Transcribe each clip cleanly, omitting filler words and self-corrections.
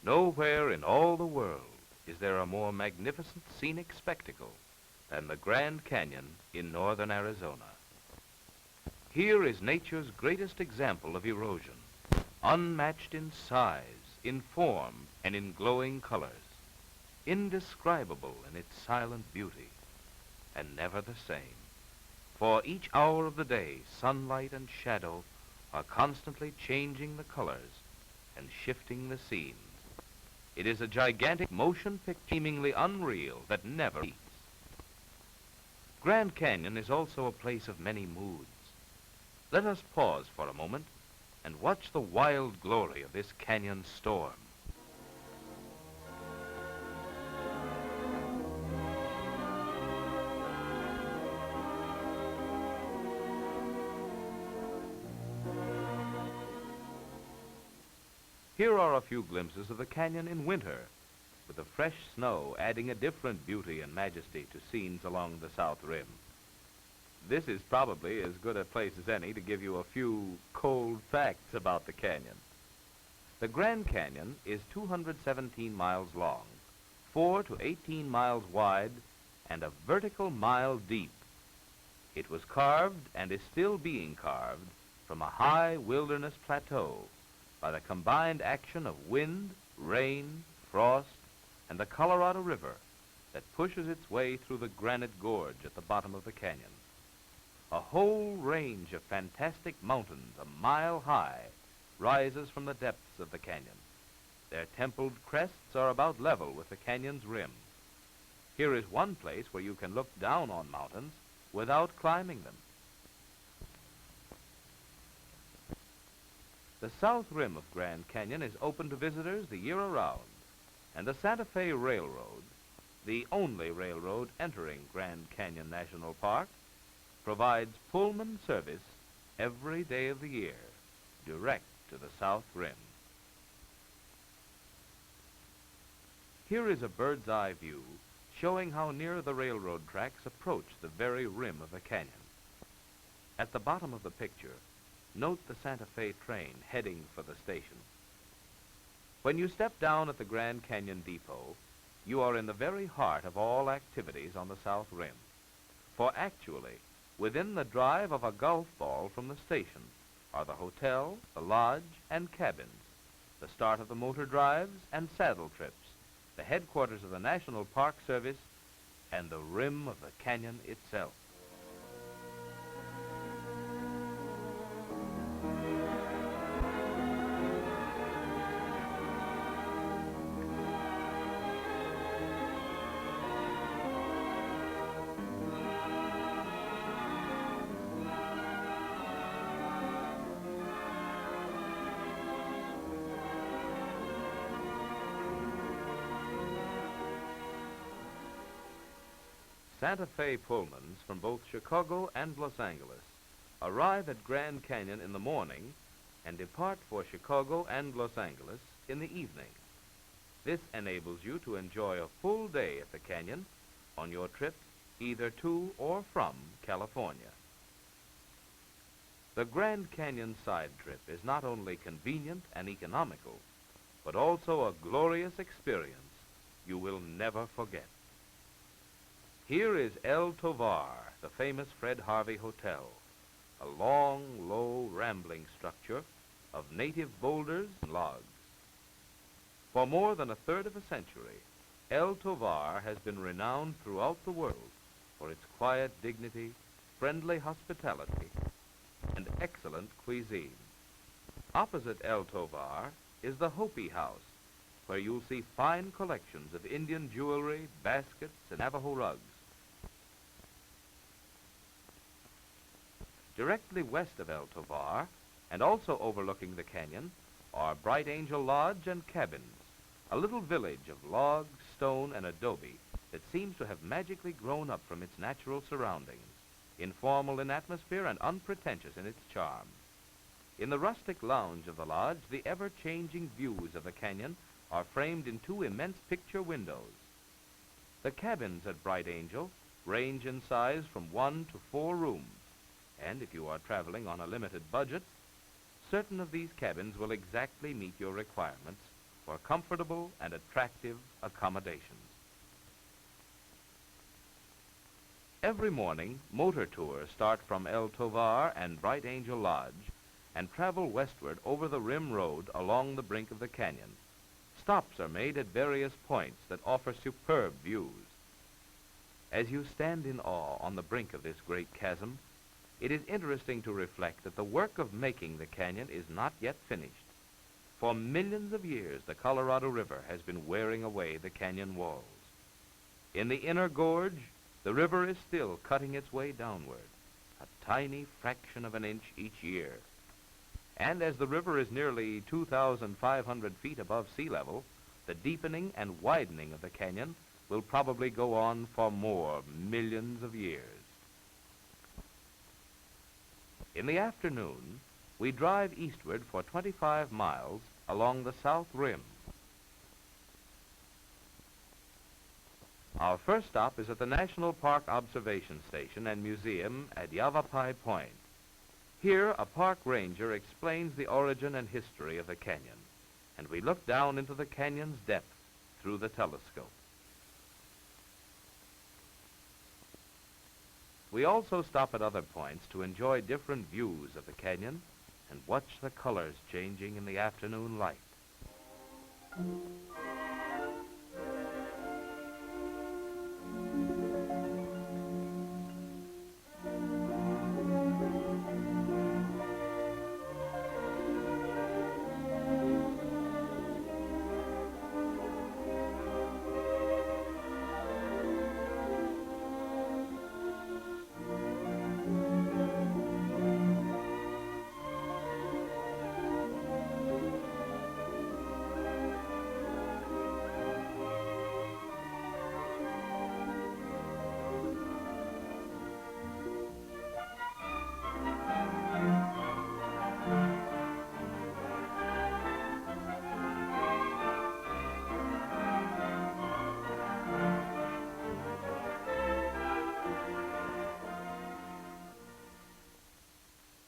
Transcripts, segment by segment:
Nowhere in all the world is there a more magnificent scenic spectacle than the Grand Canyon in northern Arizona. Here is nature's greatest example of erosion, unmatched in size, in form, and in glowing colors, indescribable in its silent beauty, and never the same. For each hour of the day, sunlight and shadow are constantly changing the colors and shifting the scenes. It is a gigantic motion picture, seemingly unreal, that never ends. Grand Canyon is also a place of many moods. Let us pause for a moment and watch the wild glory of this canyon storm. Here are a few glimpses of the canyon in winter, with the fresh snow adding a different beauty and majesty to scenes along the south rim. This is probably as good a place as any to give you a few cold facts about the canyon. The Grand Canyon is 217 miles long, 4 to 18 miles wide, and a vertical mile deep. It was carved and is still being carved from a high wilderness plateau by the combined action of wind, rain, frost, and the Colorado River that pushes its way through the granite gorge at the bottom of the canyon. A whole range of fantastic mountains a mile high rises from the depths of the canyon. Their templed crests are about level with the canyon's rim. Here is one place where you can look down on mountains without climbing them. The south rim of Grand Canyon is open to visitors the year around, and the Santa Fe Railroad, the only railroad entering Grand Canyon National Park, provides Pullman service every day of the year, direct to the south rim. Here is a bird's eye view showing how near the railroad tracks approach the very rim of the canyon. At the bottom of the picture, note the Santa Fe train heading for the station. When you step down at the Grand Canyon Depot, you are in the very heart of all activities on the south rim. For actually, within the drive of a golf ball from the station are the hotel, the lodge, and cabins, the start of the motor drives and saddle trips, the headquarters of the National Park Service, and the rim of the canyon itself. Santa Fe Pullmans from both Chicago and Los Angeles arrive at Grand Canyon in the morning and depart for Chicago and Los Angeles in the evening. This enables you to enjoy a full day at the canyon on your trip either to or from California. The Grand Canyon side trip is not only convenient and economical, but also a glorious experience you will never forget. Here is El Tovar, the famous Fred Harvey Hotel, a long, low, rambling structure of native boulders and logs. For more than a third of a century, El Tovar has been renowned throughout the world for its quiet dignity, friendly hospitality, and excellent cuisine. Opposite El Tovar is the Hopi House, where you'll see fine collections of Indian jewelry, baskets, and Navajo rugs. Directly west of El Tovar, and also overlooking the canyon, are Bright Angel Lodge and Cabins, a little village of log, stone, and adobe that seems to have magically grown up from its natural surroundings, informal in atmosphere and unpretentious in its charm. In the rustic lounge of the lodge, the ever-changing views of the canyon are framed in two immense picture windows. The cabins at Bright Angel range in size from 1 to 4 rooms, and if you are traveling on a limited budget, certain of these cabins will exactly meet your requirements, for comfortable and attractive accommodations. Every morning, motor tours start from El Tovar and Bright Angel Lodge and travel westward over the rim road along the brink of the canyon. Stops are made at various points that offer superb views. As you stand in awe on the brink of this great chasm, it is interesting to reflect that the work of making the canyon is not yet finished. For millions of years, the Colorado River has been wearing away the canyon walls. In the inner gorge, the river is still cutting its way downward, a tiny fraction of an inch each year. And as the river is nearly 2,500 feet above sea level, the deepening and widening of the canyon will probably go on for more millions of years. In the afternoon, we drive eastward for 25 miles along the south rim. Our first stop is at the National Park Observation Station and Museum at Yavapai Point. Here, a park ranger explains the origin and history of the canyon, and we look down into the canyon's depth through the telescope. We also stop at other points to enjoy different views of the canyon and watch the colors changing in the afternoon light.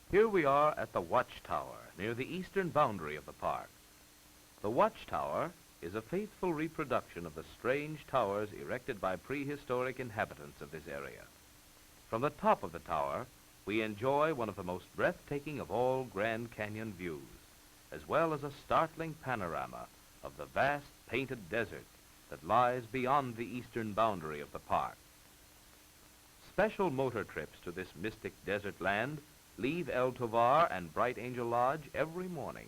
Here we are at the Watchtower, near the eastern boundary of the park. The Watchtower is a faithful reproduction of the strange towers erected by prehistoric inhabitants of this area. From the top of the tower, we enjoy one of the most breathtaking of all Grand Canyon views, as well as a startling panorama of the vast painted desert that lies beyond the eastern boundary of the park. Special motor trips to this mystic desert land leave El Tovar and Bright Angel Lodge every morning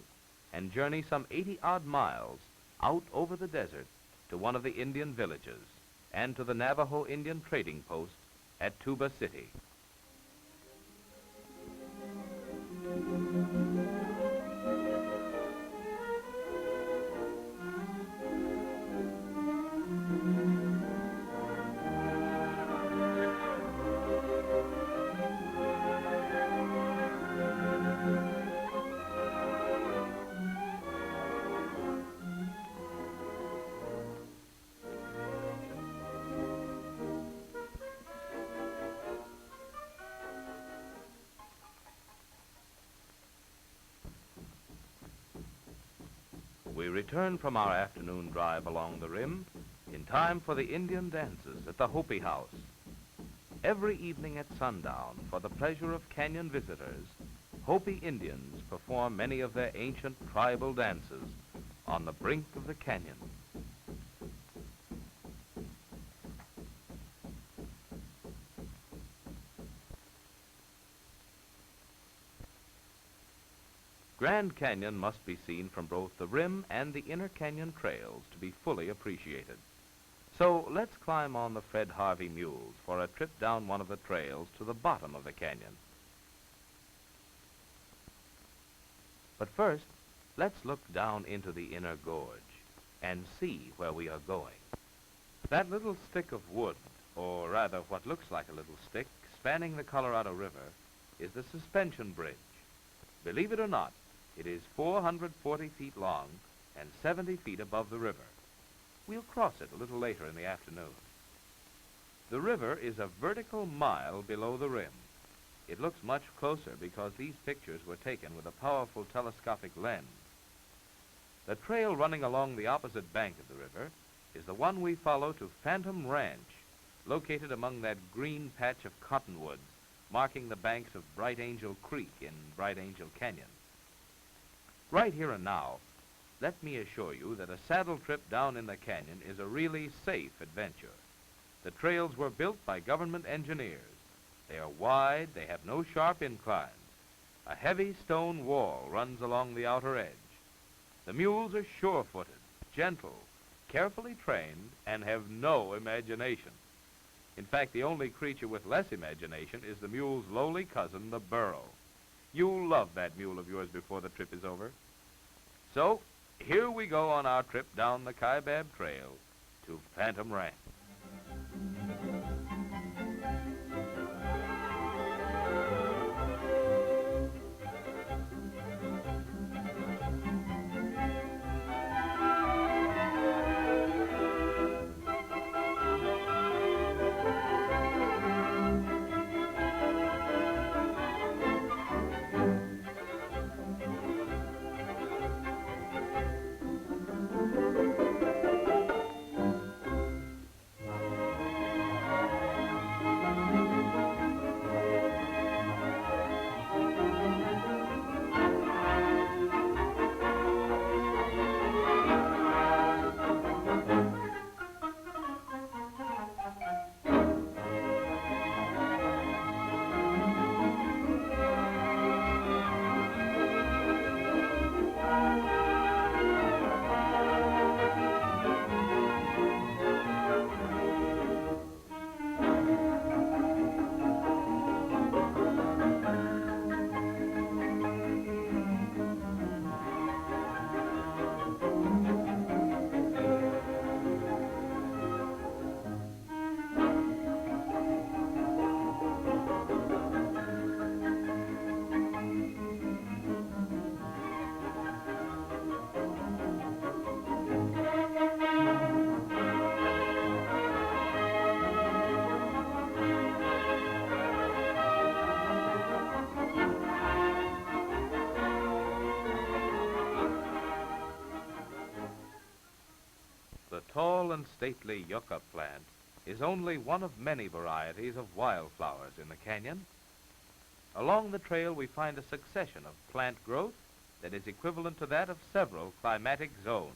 and journey some 80-odd miles out over the desert to one of the Indian villages and to the Navajo Indian trading post at Tuba City. We return from our afternoon drive along the rim in time for the Indian Dances at the Hopi House. Every evening at sundown, for the pleasure of canyon visitors, Hopi Indians perform many of their ancient tribal dances on the brink of the canyon. Grand Canyon must be seen from both the rim and the inner canyon trails to be fully appreciated. So let's climb on the Fred Harvey Mules for a trip down one of the trails to the bottom of the canyon. But first, let's look down into the inner gorge and see where we are going. That little stick of wood, or rather what looks like a little stick, spanning the Colorado River, is the suspension bridge. Believe it or not, it is 440 feet long and 70 feet above the river. We'll cross it a little later in the afternoon. The river is a vertical mile below the rim. It looks much closer because these pictures were taken with a powerful telescopic lens. The trail running along the opposite bank of the river is the one we follow to Phantom Ranch, located among that green patch of cottonwoods marking the banks of Bright Angel Creek in Bright Angel Canyon. Right here and now, let me assure you that a saddle trip down in the canyon is a really safe adventure. The trails were built by government engineers. They are wide, they have no sharp inclines. A heavy stone wall runs along the outer edge. The mules are sure-footed, gentle, carefully trained, and have no imagination. In fact, the only creature with less imagination is the mule's lowly cousin, the burro. You'll love that mule of yours before the trip is over. So, here we go on our trip down the Kaibab Trail to Phantom Ranch. The tall and stately yucca plant is only one of many varieties of wildflowers in the canyon. Along the trail, we find a succession of plant growth that is equivalent to that of several climatic zones.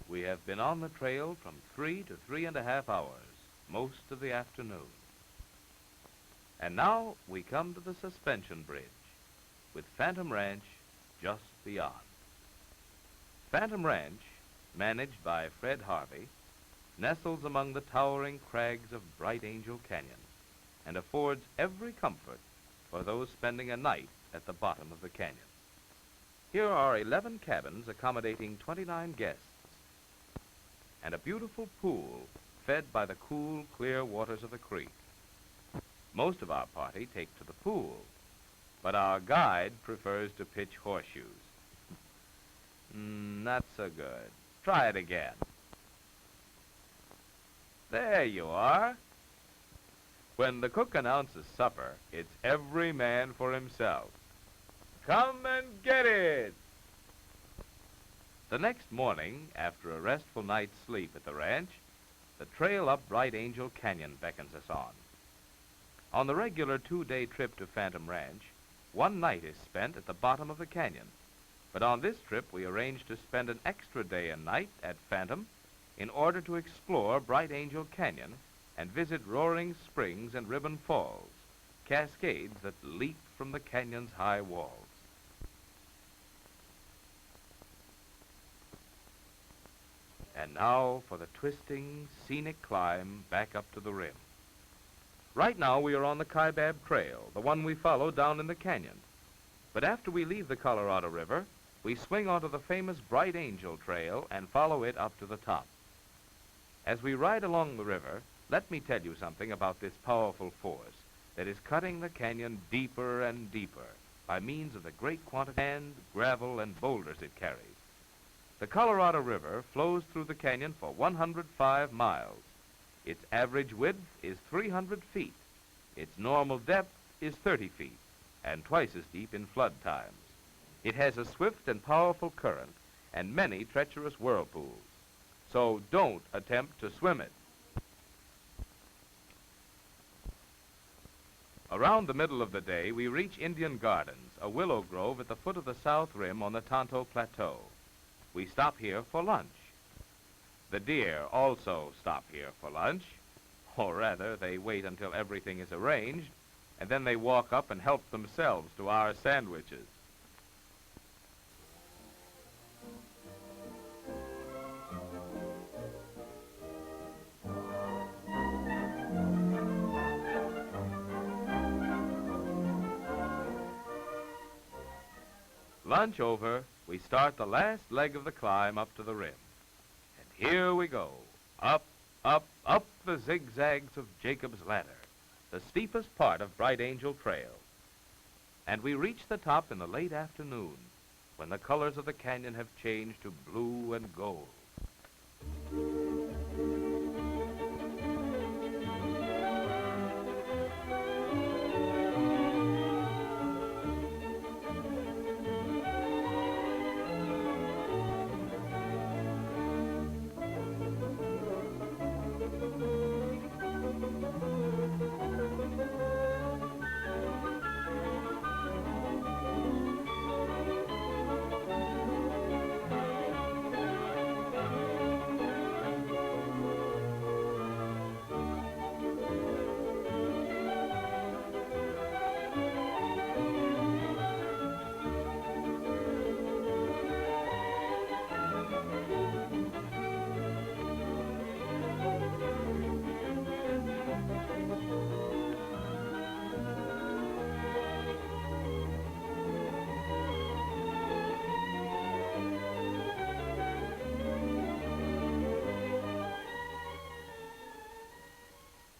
We have been on the trail from 3 to 3.5 hours, most of the afternoon. And now we come to the suspension bridge, with Phantom Ranch just beyond. Phantom Ranch, managed by Fred Harvey, nestles among the towering crags of Bright Angel Canyon and affords every comfort for those spending a night at the bottom of the canyon. Here are 11 cabins accommodating 29 guests, and a beautiful pool fed by the cool, clear waters of the creek. Most of our party take to the pool, but our guide prefers to pitch horseshoes. Not so good. Try it again. There you are. When the cook announces supper, it's every man for himself. Come and get it! The next morning, after a restful night's sleep at the ranch, the trail up Bright Angel Canyon beckons us on. On the regular 2-day trip to Phantom Ranch, one night is spent at the bottom of the canyon. But on this trip, we arranged to spend an extra day and night at Phantom in order to explore Bright Angel Canyon and visit Roaring Springs and Ribbon Falls, cascades that leap from the canyon's high walls. And now for the twisting, scenic climb back up to the rim. Right now we are on the Kaibab Trail, the one we follow down in the canyon. But after we leave the Colorado River, we swing onto the famous Bright Angel Trail and follow it up to the top. As we ride along the river, let me tell you something about this powerful force that is cutting the canyon deeper and deeper by means of the great quantity of sand, gravel, and boulders it carries. The Colorado River flows through the canyon for 105 miles. Its average width is 300 feet. Its normal depth is 30 feet, and twice as deep in flood times. It has a swift and powerful current and many treacherous whirlpools. So don't attempt to swim it. Around the middle of the day, we reach Indian Gardens, a willow grove at the foot of the south rim on the Tonto Plateau. We stop here for lunch. The deer also stop here for lunch, or rather, they wait until everything is arranged, and then they walk up and help themselves to our sandwiches. Lunch over, we start the last leg of the climb up to the rim. And here we go, up, up, up the zigzags of Jacob's Ladder, the steepest part of Bright Angel Trail. And we reach the top in the late afternoon, when the colors of the canyon have changed to blue and gold.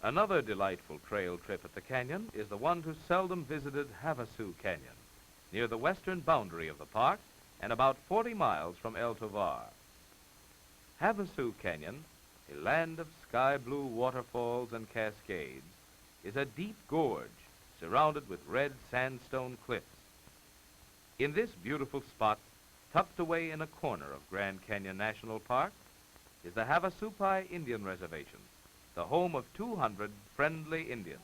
Another delightful trail trip at the canyon is the one to seldom visited Havasu Canyon, near the western boundary of the park and about 40 miles from El Tovar. Havasu Canyon, a land of sky-blue waterfalls and cascades, is a deep gorge surrounded with red sandstone cliffs. In this beautiful spot, tucked away in a corner of Grand Canyon National Park, is the Havasu Indian Reservation, the home of 200 friendly Indians.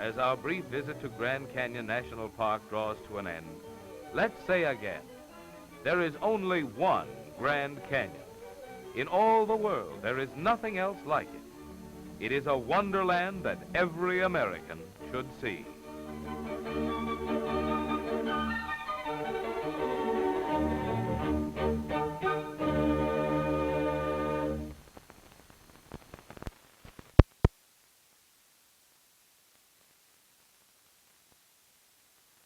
As our brief visit to Grand Canyon National Park draws to an end, let's say again, there is only one Grand Canyon. In all the world, there is nothing else like it. It is a wonderland that every American should see.